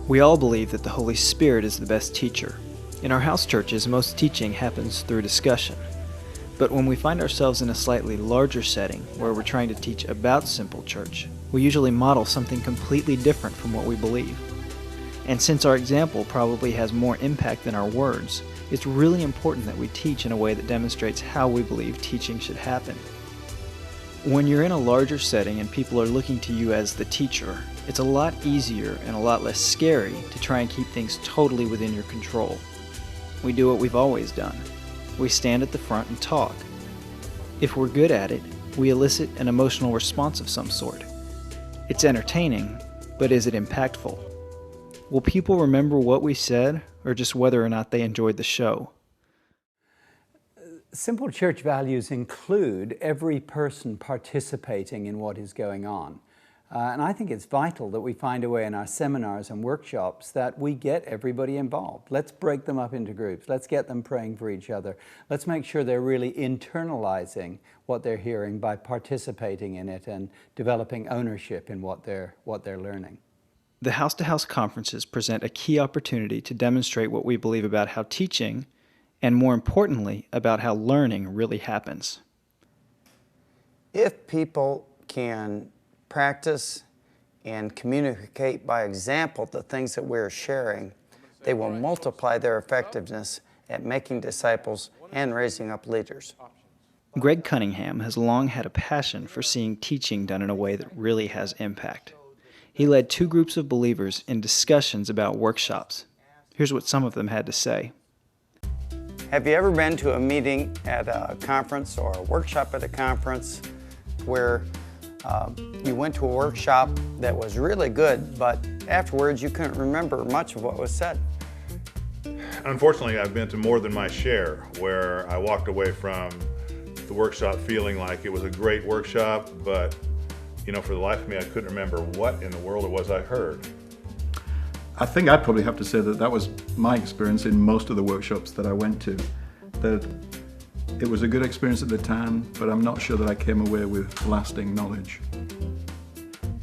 We all believe that the Holy Spirit is the best teacher. In our house churches, most teaching happens through discussion. But when we find ourselves in a slightly larger setting where we're trying to teach about simple church, we usually model something completely different from what we believe. And since our example probably has more impact than our words, it's really important that we teach in a way that demonstrates how we believe teaching should happen. When you're in a larger setting and people are looking to you as the teacher, it's a lot easier and a lot less scary to try and keep things totally within your control. We do what we've always done. We stand at the front and talk. If we're good at it, we elicit an emotional response of some sort. It's entertaining, but is it impactful? Will people remember what we said, or just whether or not they enjoyed the show? Simple church values include every person participating in what is going on. And I think it's vital that we find a way in our seminars and workshops that we get everybody involved. Let's break them up into groups. Let's get them praying for each other. Let's make sure they're really internalizing what they're hearing by participating in it and developing ownership in what they're learning. The house-to-house conferences present a key opportunity to demonstrate what we believe about how teaching, and more importantly, about how learning really happens. If people can practice and communicate by example the things that we're sharing, they will multiply their effectiveness at making disciples and raising up leaders. Greg Cunningham has long had a passion for seeing teaching done in a way that really has impact. He led 2 groups of believers in discussions about workshops. Here's what some of them had to say. Have you ever been to a meeting at a conference or a workshop at a conference where you went to a workshop that was really good, but afterwards you couldn't remember much of what was said? Unfortunately, I've been to more than my share where I walked away from the workshop feeling like it was a great workshop, but for the life of me, I couldn't remember what in the world it was I heard. I think I'd probably have to say that was my experience in most of the workshops that I went to. That it was a good experience at the time, but I'm not sure that I came away with lasting knowledge.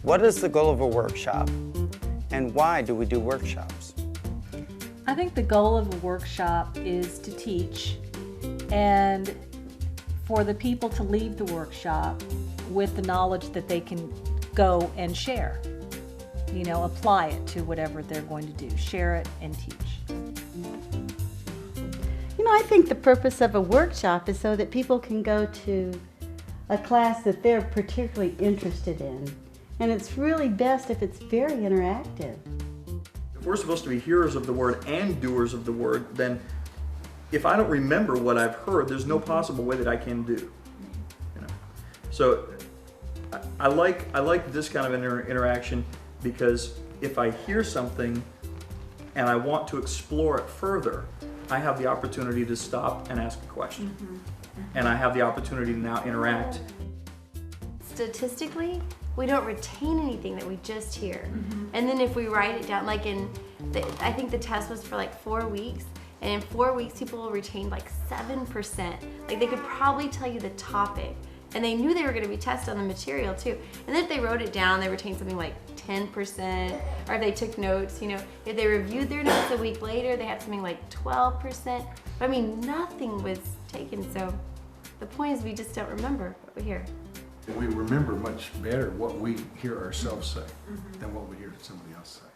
What is the goal of a workshop, and why do we do workshops? I think the goal of a workshop is to teach and for the people to leave the workshop with the knowledge that they can go and share. Apply it to whatever they're going to do. Share it and teach. I think the purpose of a workshop is so that people can go to a class that they're particularly interested in. And it's really best if it's very interactive. If we're supposed to be hearers of the word and doers of the word, then if I don't remember what I've heard, there's no possible way that I can do. So I like this kind of interaction, because if I hear something and I want to explore it further, I have the opportunity to stop and ask a question. And I have the opportunity to now interact. Statistically, we don't retain anything that we just hear. And then if we write it down, like I think the test was for like 4 weeks, and in 4 weeks people retained like 7%. Like they could probably tell you the topic, and they knew they were going to be tested on the material too. And then if they wrote it down, they retained something like 10%, or if they took notes, if they reviewed their notes a week later, they had something like 12%. But nothing was taken, so the point is we just don't remember what we hear. We remember much better what we hear ourselves say than what we hear somebody else say.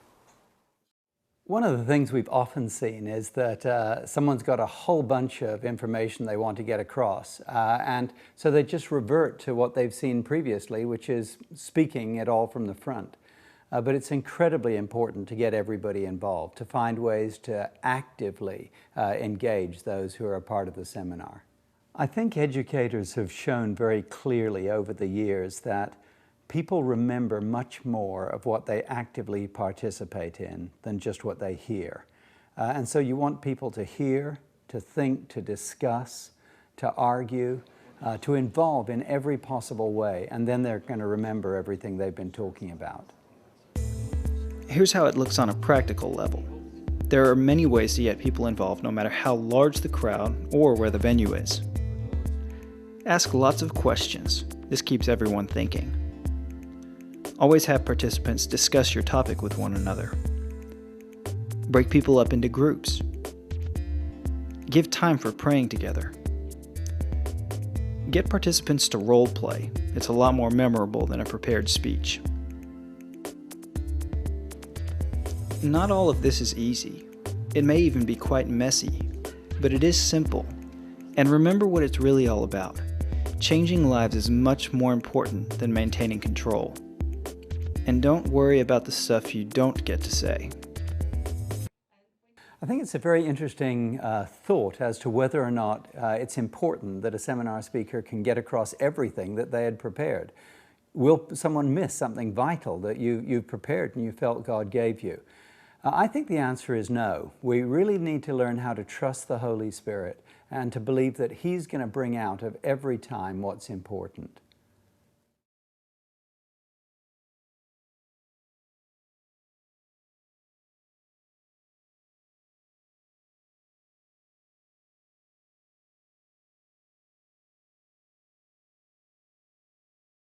One of the things we've often seen is that someone's got a whole bunch of information they want to get across, and so they just revert to what they've seen previously, which is speaking it all from the front. But it's incredibly important to get everybody involved, to find ways to actively engage those who are a part of the seminar. I think educators have shown very clearly over the years that people remember much more of what they actively participate in than just what they hear. And so you want people to hear, to think, to discuss, to argue, to involve in every possible way, and then they're going to remember everything they've been talking about. Here's how it looks on a practical level. There are many ways to get people involved, no matter how large the crowd or where the venue is. Ask lots of questions. This keeps everyone thinking. Always have participants discuss your topic with one another. Break people up into groups. Give time for praying together. Get participants to role play. It's a lot more memorable than a prepared speech. Not all of this is easy. It may even be quite messy, but it is simple. And remember what it's really all about. Changing lives is much more important than maintaining control. And don't worry about the stuff you don't get to say. I think it's a very interesting thought as to whether or not it's important that a seminar speaker can get across everything that they had prepared. Will someone miss something vital that you've prepared and you felt God gave you? I think the answer is no. We really need to learn how to trust the Holy Spirit and to believe that He's going to bring out of every time what's important.